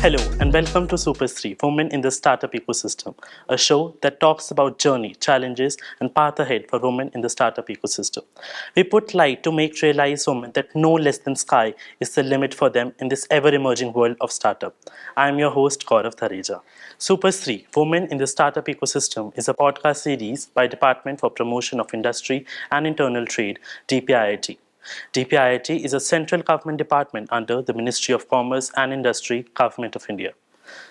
Hello and welcome to Superstree, Women in the Startup Ecosystem, a show that talks about journey, challenges, and path ahead for women in the startup ecosystem. We put light to make realize women that no less than sky is the limit for them in this ever-emerging world of startup. I am your host, Gaurav Thareja. Superstree, Women in the Startup Ecosystem is a podcast series by Department for Promotion of Industry and Internal Trade, DPIIT. DPIIT is a central government department under the Ministry of Commerce and Industry, Government of India.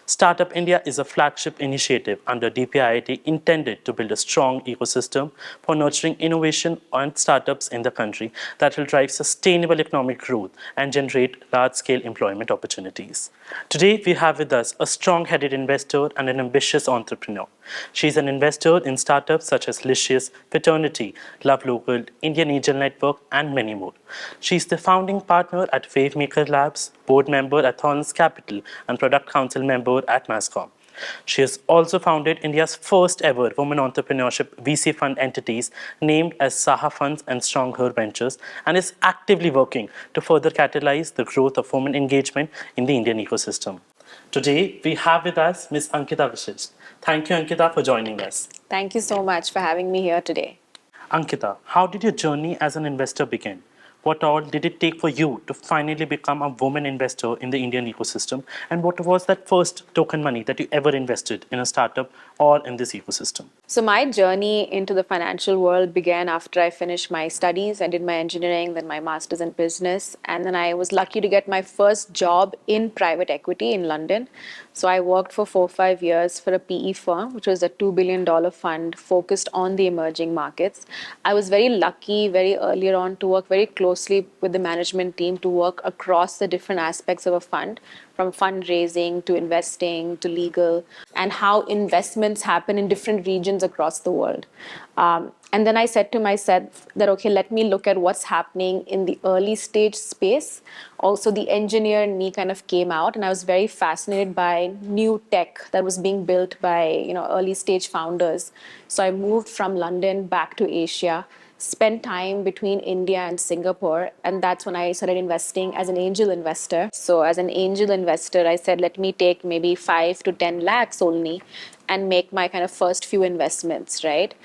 Startup India is a flagship initiative under DPIIT intended to build a strong ecosystem for nurturing innovation and startups in the country that will drive sustainable economic growth and generate large-scale employment opportunities. Today, we have with us a strong-headed investor and an ambitious entrepreneur. She's an investor in startups such as Licious, Fraternity, Love Local, Indian Angel Network, and many more. She's the founding partner at Wavemaker Labs, board member at Thorns Capital, and product council member at Mascom. She has also founded India's first ever women entrepreneurship VC fund entities named as SahaFunds and StrongHer Ventures, and is actively working to further catalyze the growth of women engagement in the Indian ecosystem. Today, we have with us Ms. Ankita Vashistha. Thank you, Ankita, for joining us. Thank you so much for having me here today. Ankita, how did your journey as an investor begin? What all did it take for you to finally become a woman investor in the Indian ecosystem? And what was that first token money that you ever invested in a startup or in this ecosystem? So my journey into the financial world began after I finished my studies. I did my engineering, then my master's in business. And then I was lucky to get my first job in private equity in London. So I worked for 4 or 5 years for a PE firm, which was a $2 billion fund focused on the emerging markets. I was very lucky very earlier on to work very closely with the management team to work across the different aspects of a fund, from fundraising to investing to legal, and how investments happen in different regions across the world. And then I said to myself that, okay, let me look at what's happening in the early stage space. Also, the engineer in me kind of came out, and I was very fascinated by new tech that was being built by early stage founders. So I moved from London back to Asia, spent time between India and Singapore, and that's when I started investing as an angel investor. So as an angel investor, I said, let me take maybe 5 to 10 lakhs only and make my kind of first few investments, right?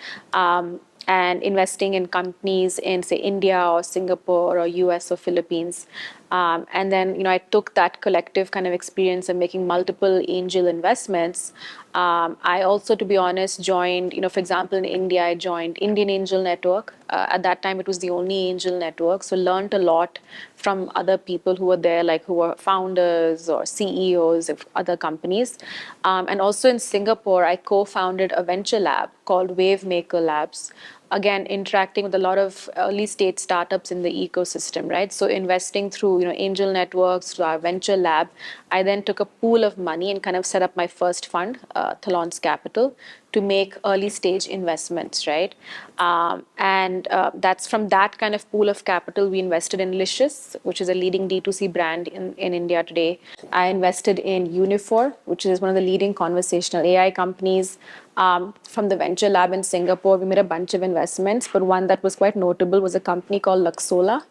And investing in companies in, say, India or Singapore or US or Philippines. And then, I took that collective kind of experience of making multiple angel investments. I also, to be honest, joined, for example, in India, I joined Indian Angel Network. At that time, it was the only angel network. So learned a lot from other people who were there, like who were founders or CEOs of other companies. And also in Singapore, I co-founded a venture lab called Wavemaker Labs. Again, interacting with a lot of early stage startups in the ecosystem, right? So investing through, angel networks, through our venture lab. I then took a pool of money and kind of set up my first fund, Thorns Capital, to make early stage investments, right? And that's from that kind of pool of capital we invested in Licious, which is a leading D2C brand in India today. I invested in Unifor, which is one of the leading conversational AI companies. From the venture lab in Singapore, we made a bunch of investments, but one that was quite notable was a company called Luxola,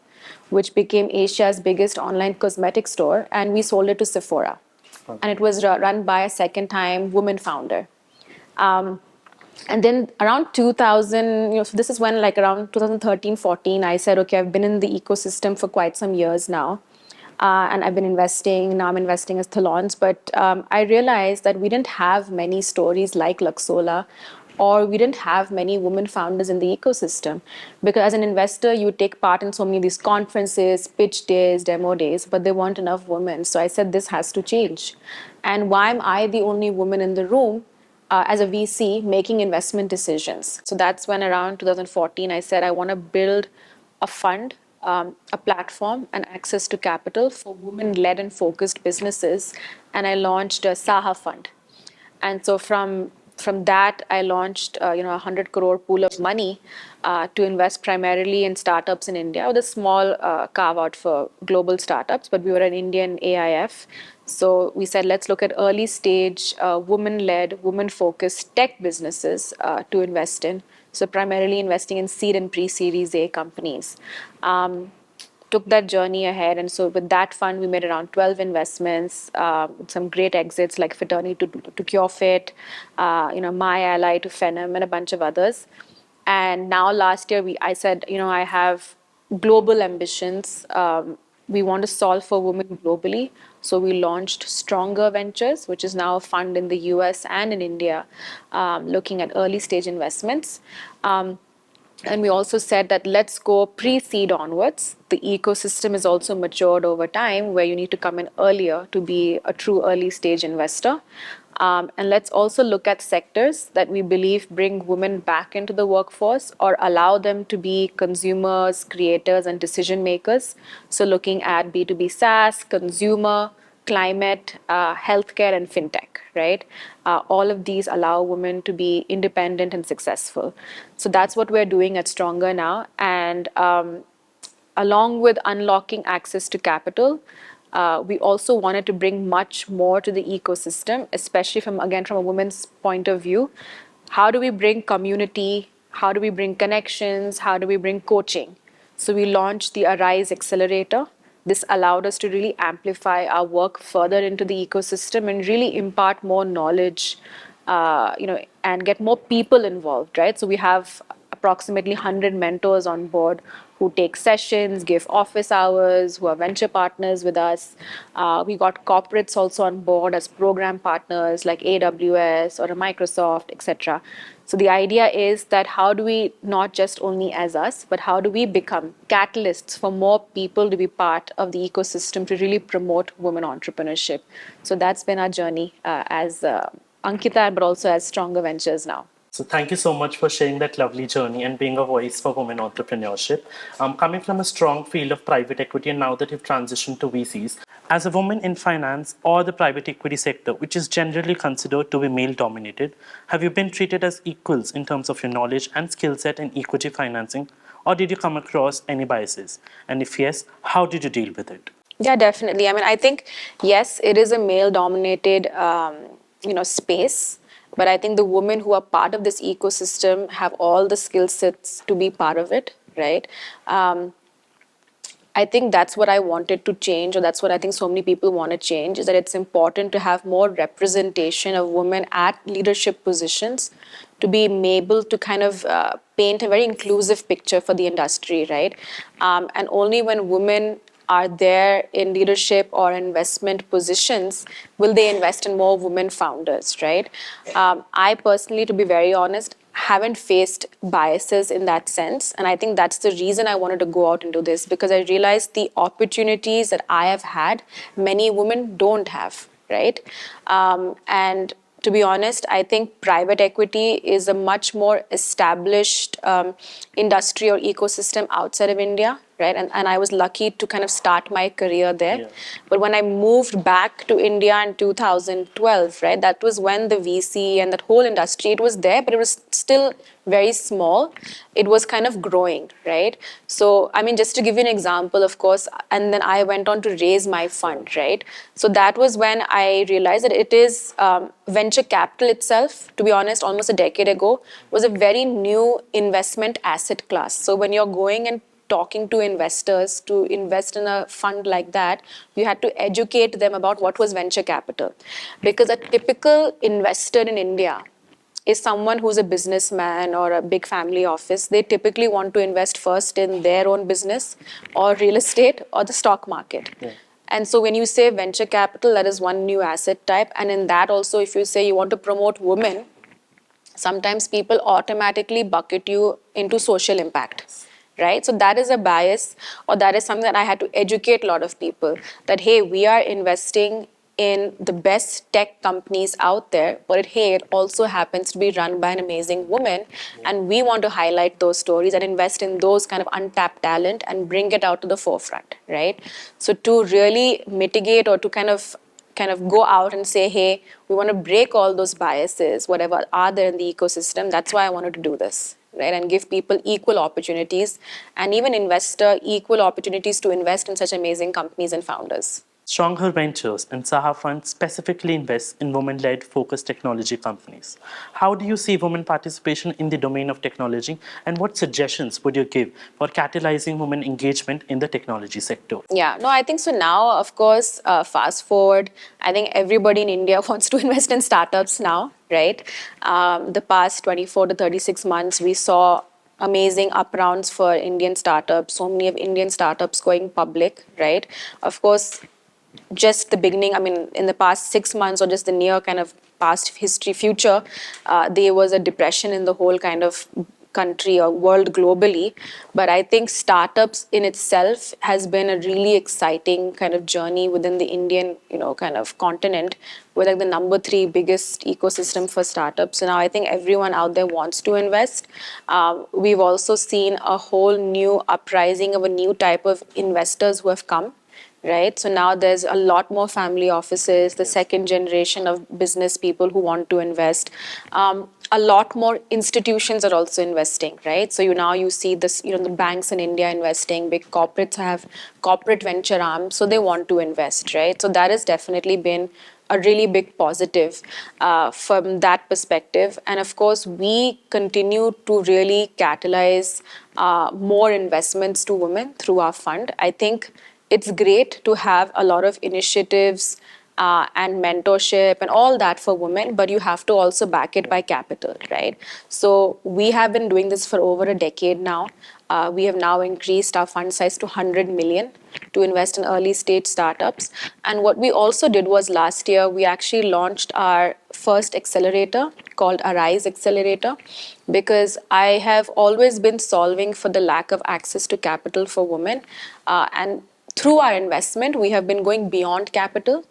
which became Asia's biggest online cosmetic store, and we sold it to Sephora. And it was run by a second-time woman founder. And then around 2000, so this is when around 2013, 14, I said, okay, I've been in the ecosystem for quite some years now. And I've been investing, now I'm investing as Thorns. But I realized that we didn't have many stories like Luxola, or we didn't have many women founders in the ecosystem. Because as an investor, you take part in so many of these conferences, pitch days, demo days, but there weren't enough women. So I said, this has to change. And why am I the only woman in the room as a VC making investment decisions? So that's when around 2014, I said, I want to build a fund, a platform and access to capital for women-led and focused businesses. And I launched a Saha fund. And so from that, I launched a 100 crore pool of money to invest primarily in startups in India, with a small carve out for global startups, but we were an Indian AIF. So we said, let's look at early stage, women-led, women-focused tech businesses to invest in. So primarily investing in seed and pre-series A companies. took that journey ahead. And so with that fund, we made around 12 investments, some great exits like Fraternity to CureFit, My Ally to Phenom, and a bunch of others. And now last year, I said, I have global ambitions. We want to solve for women globally. So we launched StrongHer Ventures, which is now a fund in the US and in India, looking at early stage investments. And we also said that let's go pre-seed onwards. The ecosystem is also matured over time where you need to come in earlier to be a true early stage investor. And let's also look at sectors that we believe bring women back into the workforce or allow them to be consumers, creators, and decision makers. So looking at B2B SaaS, consumer, climate, healthcare, and fintech, right? All of these allow women to be independent and successful. So that's what we're doing at StrongHer now. And along with unlocking access to capital, we also wanted to bring much more to the ecosystem, especially from a woman's point of view. How do we bring community? How do we bring connections? How do we bring coaching? So we launched the Arise Accelerator. This allowed us to really amplify our work further into the ecosystem and really impart more knowledge, and get more people involved, right? So we have approximately 100 mentors on board who take sessions, give office hours, who are venture partners with us. We got corporates also on board as program partners like AWS or a Microsoft, etc. So the idea is that how do we, not just only as us, but how do we become catalysts for more people to be part of the ecosystem to really promote women entrepreneurship? So that's been our journey as Ankita, but also as StrongHer Ventures now. So thank you so much for sharing that lovely journey and being a voice for women entrepreneurship. Coming from a strong field of private equity and now that you've transitioned to VCs, as a woman in finance or the private equity sector, which is generally considered to be male dominated, have you been treated as equals in terms of your knowledge and skill set in equity financing? Or did you come across any biases? And if yes, how did you deal with it? Yeah, definitely. I mean, I think, yes, it is a male dominated, space. But I think the women who are part of this ecosystem have all the skill sets to be part of it, right? I think that's what I wanted to change, or that's what I think so many people want to change, is that it's important to have more representation of women at leadership positions to be able to kind of paint a very inclusive picture for the industry, right? And only when women are there in leadership or investment positions will they invest in more women founders, right? I personally, to be very honest, haven't faced biases in that sense. And I think that's the reason I wanted to go out and do this, because I realized the opportunities that I have had, many women don't have, right? And to be honest, I think private equity is a much more established industry or ecosystem outside of India, right? And I was lucky to kind of start my career there. Yeah. But when I moved back to India in 2012, right, that was when the VC and that whole industry, it was there, but it was still very small. It was kind of growing, right? So, I mean, just to give you an example, of course, and then I went on to raise my fund, right? So that was when I realized that it is venture capital itself, to be honest, almost a decade ago, was a very new investment asset class. So when you're going and talking to investors to invest in a fund like that, you had to educate them about what was venture capital. Because a typical investor in India is someone who's a businessman or a big family office. They typically want to invest first in their own business or real estate or the stock market. Yeah. And so when you say venture capital, that is one new asset type. And in that also, if you say you want to promote women, sometimes people automatically bucket you into social impact, right? So that is a bias, or that is something that I had to educate a lot of people that, hey, we are investing in the best tech companies out there, but hey, it also happens to be run by an amazing woman, and we want to highlight those stories and invest in those kind of untapped talent and bring it out to the forefront, right? So to really mitigate or to kind of go out and say, hey, we want to break all those biases, whatever are there in the ecosystem. That's why I wanted to do this, right? And give people equal opportunities, and even investor equal opportunities to invest in such amazing companies and founders. StrongHer Ventures and SahaFunds specifically invest in women-led focused technology companies. How do you see women participation in the domain of technology, and what suggestions would you give for catalyzing women engagement in the technology sector? Yeah, no, I think so. Now, of course, fast forward, I think everybody in India wants to invest in startups now, right? The past 24 to 36 months, we saw amazing up rounds for Indian startups, so many of Indian startups going public, right? Of course, just the beginning, I mean, in the past 6 months or just the near kind of past history, future, there was a depression in the whole kind of country or world globally. But I think startups in itself has been a really exciting kind of journey within the Indian, kind of continent. We're like the number 3 biggest ecosystem for startups. So now I think everyone out there wants to invest. We've also seen a whole new uprising of a new type of investors who have come, right? So now there's a lot more family offices, the second generation of business people who want to invest. A lot more institutions are also investing, right? So you see this, the banks in India investing, big corporates have corporate venture arms, so they want to invest, right? So that has definitely been a really big positive from that perspective. And of course, we continue to really catalyze more investments to women through our fund. I think it's great to have a lot of initiatives and mentorship and all that for women, but you have to also back it by capital, right? So we have been doing this for over a decade now. We have now increased our fund size to 100 million to invest in early stage startups. And what we also did was last year, we actually launched our first accelerator called Arise Accelerator, because I have always been solving for the lack of access to capital for women. And through our investment, we have been going beyond capital.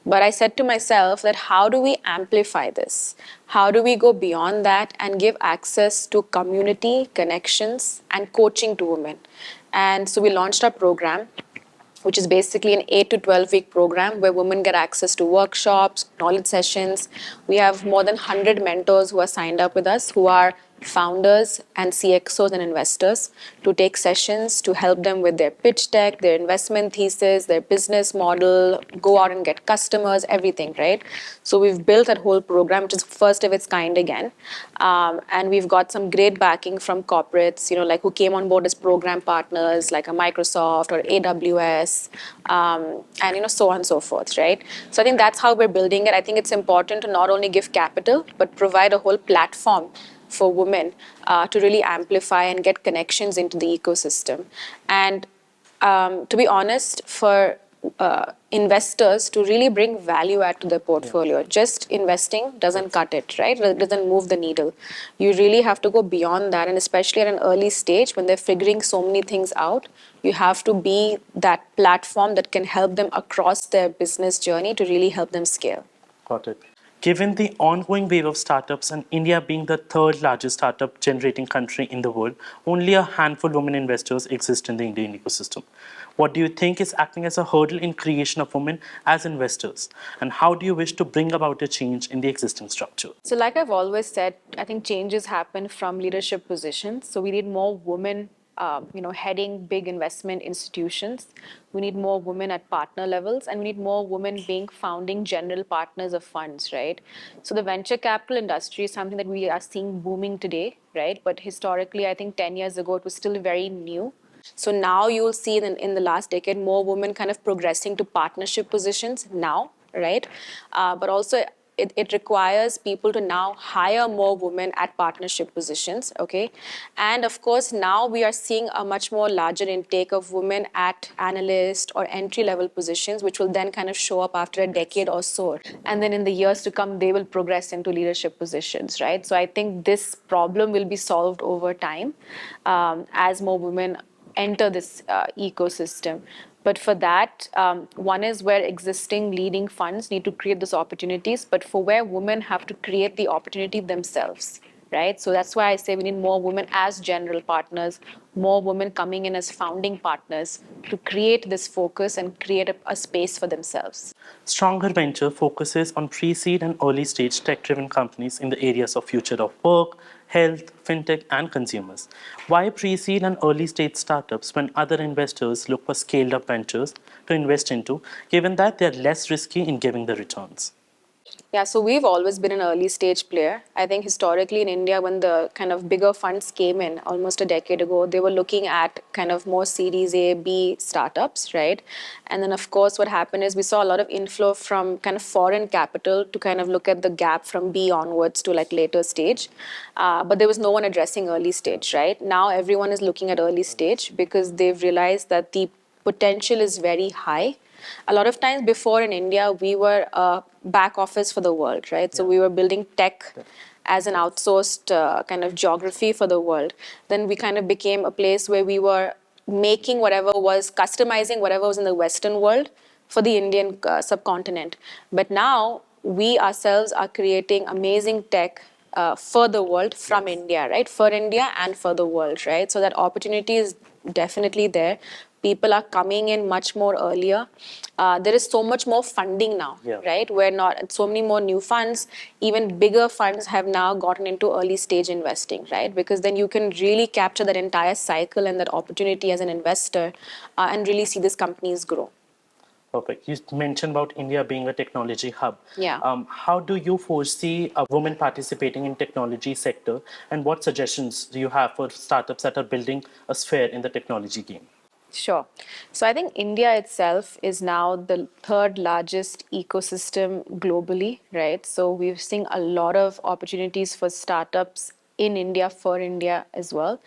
But I said to myself that how do we amplify this? How do we go beyond that and give access to community, connections, and coaching to women? And so we launched our program, which is basically an 8 to 12 week program where women get access to workshops, knowledge sessions. We have more than 100 mentors who are signed up with us, who are founders and CXOs and investors, to take sessions to help them with their pitch deck, their investment thesis, their business model, go out and get customers, everything, right? So we've built that whole program, which is first of its kind again. And we've got some great backing from corporates, like who came on board as program partners, like a Microsoft or AWS, and so on and so forth, right? So I think that's how we're building it. I think it's important to not only give capital, but provide a whole platform for women to really amplify and get connections into the ecosystem. And to be honest, for investors to really bring value add to their portfolio, just investing doesn't cut it, right? It doesn't move the needle. You really have to go beyond that, and especially at an early stage when they're figuring so many things out, you have to be that platform that can help them across their business journey to really help them scale. Got it. Given the ongoing wave of startups and India being the third largest startup generating country in the world, only a handful of women investors exist in the Indian ecosystem. What do you think is acting as a hurdle in creation of women as investors? And how do you wish to bring about a change in the existing structure? So like I've always said, I think changes happen from leadership positions. So we need more women heading big investment institutions. We need more women at partner levels, and we need more women being founding general partners of funds, right? So the venture capital industry is something that we are seeing booming today, right? But historically, I think 10 years ago, it was still very new. So now you'll see in the last decade, more women kind of progressing to partnership positions now, right? But also it requires people to now hire more women at partnership positions, okay? And of course, now we are seeing a much more larger intake of women at analyst or entry-level positions, which will then kind of show up after a decade or so. And then in the years to come, they will progress into leadership positions, right? So I think this problem will be solved over time as more women enter this ecosystem. But for that, one is where existing leading funds need to create those opportunities, but for where women have to create the opportunity themselves, right? So that's why I say we need more women as general partners, more women coming in as founding partners to create this focus and create a space for themselves. StrongHer Venture focuses on pre-seed and early-stage tech-driven companies in the areas of future of work, health, fintech, and consumers. Why pre-seed and early-stage startups when other investors look for scaled-up ventures to invest into, given that they're less risky in giving the returns? Yeah, so we've always been an early stage player. I think historically in India, when the kind of bigger funds came in almost a decade ago, they were looking at kind of more Series A, B startups, right? And then, of course, what happened is we saw a lot of inflow from kind of foreign capital to kind of look at the gap from B onwards to like later stage. But there was no one addressing early stage, right? Now everyone is looking at early stage because they've realized that the potential is very high. A lot of times before in India, we were a back office for the world, right? So we were building tech as an outsourced kind of geography for the world. Then we kind of became a place where we were making whatever was, customizing whatever was in the Western world for the Indian subcontinent. But now we ourselves are creating amazing tech for the world from India, right? For India and for the world, right? So that opportunity is definitely there. People are coming in much more earlier. There is so much more funding now, right? We're not so many more new funds. Even bigger funds have now gotten into early stage investing, right? Because then you can really capture that entire cycle and that opportunity as an investor and really see these companies grow. Perfect. You mentioned about India being a technology hub. Yeah. How do you foresee a woman participating in technology sector, and what suggestions do you have for startups that are building a sphere in the technology game? Sure. So I think India itself is now the third largest ecosystem globally, right? So we're seeing a lot of opportunities for startups in India, for India as well.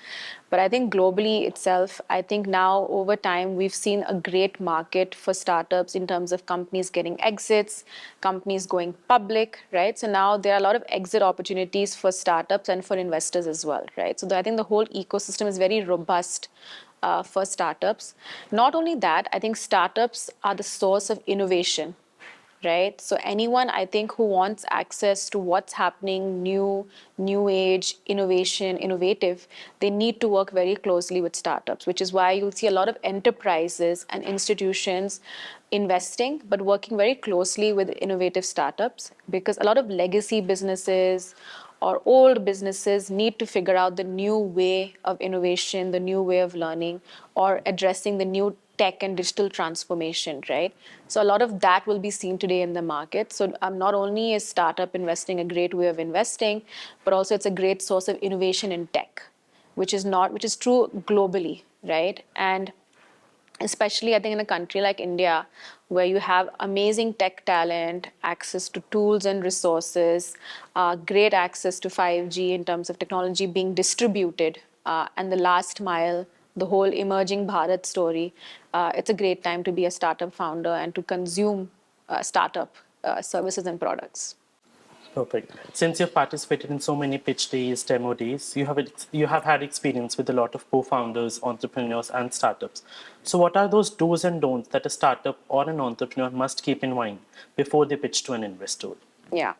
But I think globally itself, I think now over time, we've seen a great market for startups in terms of companies getting exits, companies going public, right? So now there are a lot of exit opportunities for startups and for investors as well, right? So I think the whole ecosystem is very robust for startups. Not only that, I think startups are the source of innovation, right? So anyone I think who wants access to what's happening, new age, innovation, innovative, they need to work very closely with startups, which is why you'll see a lot of enterprises and institutions investing, but working very closely with innovative startups, because a lot of legacy businesses or old businesses need to figure out the new way of innovation, the new way of learning, or addressing the new tech and digital transformation, right? So a lot of that will be seen today in the market. So not only is startup investing a great way of investing, but also it's a great source of innovation in tech, which is true globally, right? And especially I think in a country like India, where you have amazing tech talent, access to tools and resources, great access to 5G in terms of technology being distributed, and the last mile, the whole emerging Bharat story, it's a great time to be a startup founder and to consume startup services and products. Perfect. Since you've participated in so many pitch days, demo days, you have had experience with a lot of co-founders, entrepreneurs, and startups. So, what are those do's and don'ts that a startup or an entrepreneur must keep in mind before they pitch to an investor? Yeah.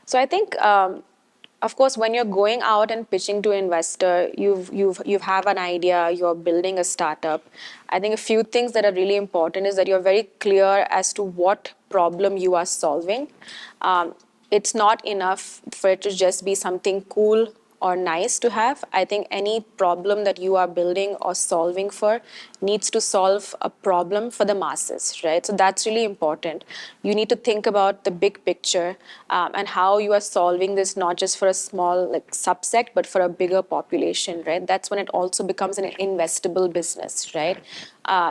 So I think, of course, when you're going out and pitching to an investor, you have an idea, you're building a startup. I think a few things that are really important is that you're very clear as to what problem you are solving. It's not enough for it to just be something cool or nice to have. I think any problem that you are building or solving for needs to solve a problem for the masses, right? So that's really important. You need to think about the big picture and how you are solving this, not just for a small like subset, but for a bigger population, right? That's when it also becomes an investable business, right?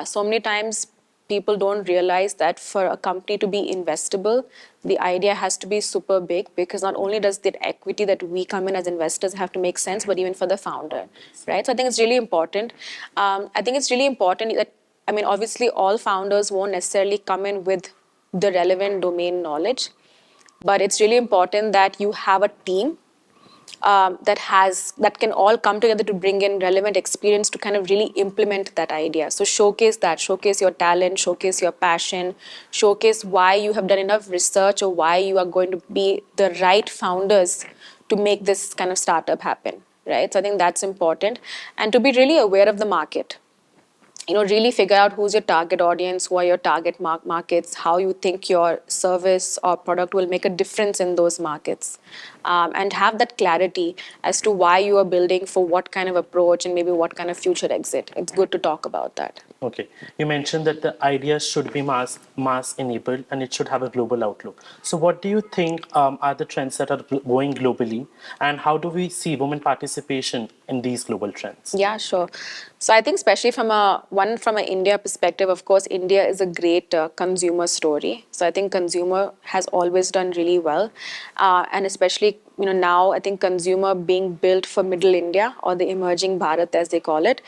So many times people don't realize that for a company to be investable, the idea has to be super big, because not only does the equity that we come in as investors have to make sense, but even for the founder, right? So I think it's really important. I think it's really important that, I mean, obviously all founders won't necessarily come in with the relevant domain knowledge, but it's really important that you have a team that can all come together to bring in relevant experience to kind of really implement that idea. So showcase your talent, showcase your passion, showcase why you have done enough research or why you are going to be the right founders to make this kind of startup happen, right? So I think that's important, and to be really aware of the market. Really figure out who's your target audience, who are your target markets, how you think your service or product will make a difference in those markets, and have that clarity as to why you are building, for what kind of approach, and maybe what kind of future exit. It's good to talk about that. Okay. You mentioned that the idea should be mass enabled and it should have a global outlook. So what do you think are the trends that are going globally, and how do we see women participation in these global trends? Yeah, sure. So I think, especially from an India perspective, of course, India is a great consumer story. So I think consumer has always done really well, and especially now I think consumer being built for middle India, or the emerging Bharat as they call it,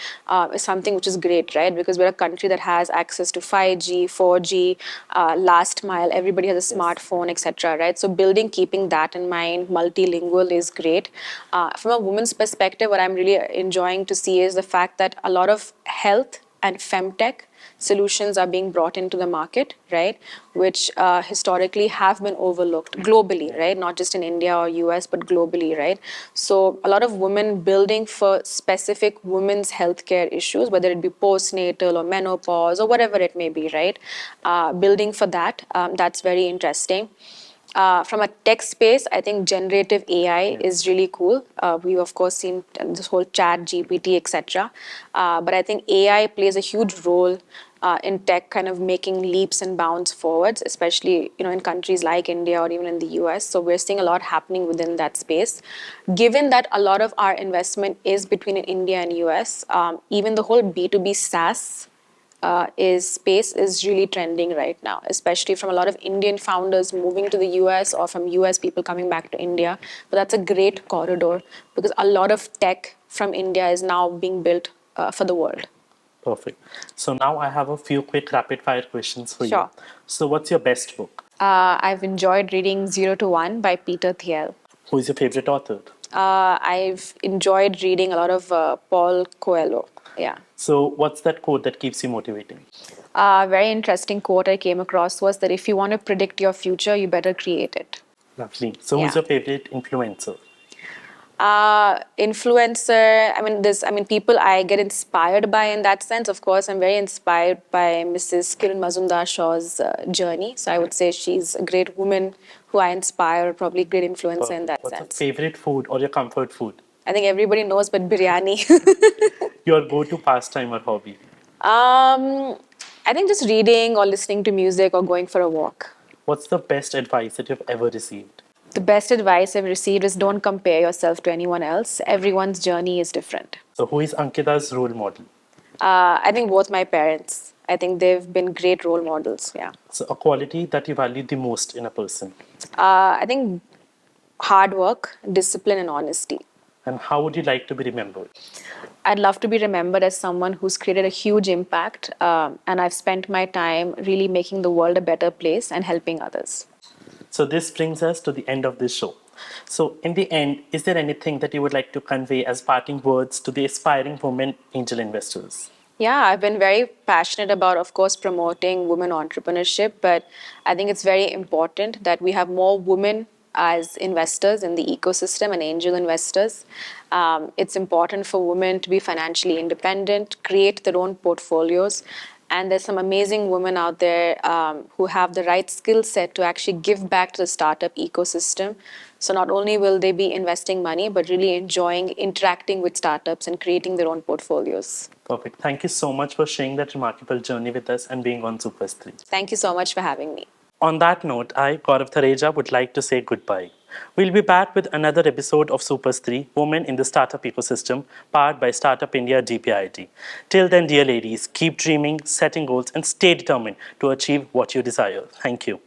is something which is great, right? Because we're a country that has access to 5G, 4G, last mile. Everybody has a smartphone, etc. Right? So keeping that in mind, multilingual is great. From a woman's perspective, what I'm really enjoying to see is the fact that a lot of health and femtech solutions are being brought into the market, right? Which historically have been overlooked globally, right? Not just in India or US, but globally, right? So a lot of women building for specific women's healthcare issues, whether it be postnatal or menopause or whatever it may be, right? Building for that, that's very interesting. From a tech space, I think generative AI is really cool. We've of course seen this whole chat GPT, etc. But I think AI plays a huge role in tech, kind of making leaps and bounds forwards, especially in countries like India or even in the US. So we're seeing a lot happening within that space. Given that a lot of our investment is between India and US, even the whole B2B SaaS space is really trending right now, especially from a lot of Indian founders moving to the US, or from US people coming back to India. But that's a great corridor, because a lot of tech from India is now being built for the world. Perfect. So now I have a few quick rapid fire questions for Sure. you. So what's your best book? I've enjoyed reading 0 to 1 by Peter Thiel. Who is your favorite author? I've enjoyed reading a lot of Paul Coelho. Yeah. So what's that quote that keeps you motivating? A very interesting quote I came across was that if you want to predict your future, you better create it. Lovely. So who's Yeah. your favorite influencer? Influencer. People I get inspired by in that sense. Of course, I'm very inspired by Mrs. Kiran Mazumdar-Shaw's journey. So I would say she's a great woman who I inspire, probably great influencer in that What's sense. your favorite food or your comfort food? I think everybody knows, but biryani. Your go-to pastime or hobby? I think just reading or listening to music or going for a walk. What's the best advice that you've ever received? The best advice I've received is don't compare yourself to anyone else. Everyone's journey is different. So who is Ankita's role model? I think both my parents. I think they've been great role models. Yeah. So a quality that you value the most in a person. I think hard work, discipline, and honesty. And how would you like to be remembered? I'd love to be remembered as someone who's created a huge impact, and I've spent my time really making the world a better place and helping others. So this brings us to the end of this show. So in the end, is there anything that you would like to convey as parting words to the aspiring women angel investors? Yeah, I've been very passionate about, of course, promoting women entrepreneurship, but I think it's very important that we have more women as investors in the ecosystem and angel investors. It's important for women to be financially independent, create their own portfolios. And there's some amazing women out there who have the right skill set to actually give back to the startup ecosystem. So not only will they be investing money, but really enjoying interacting with startups and creating their own portfolios. Perfect. Thank you so much for sharing that remarkable journey with us and being on Superstree. Thank you so much for having me. On that note, I, Gaurav Thareja, would like to say goodbye. We'll be back with another episode of Superstree, Women in the Startup Ecosystem, powered by Startup India DPIIT. Till then, dear ladies, keep dreaming, setting goals, and stay determined to achieve what you desire. Thank you.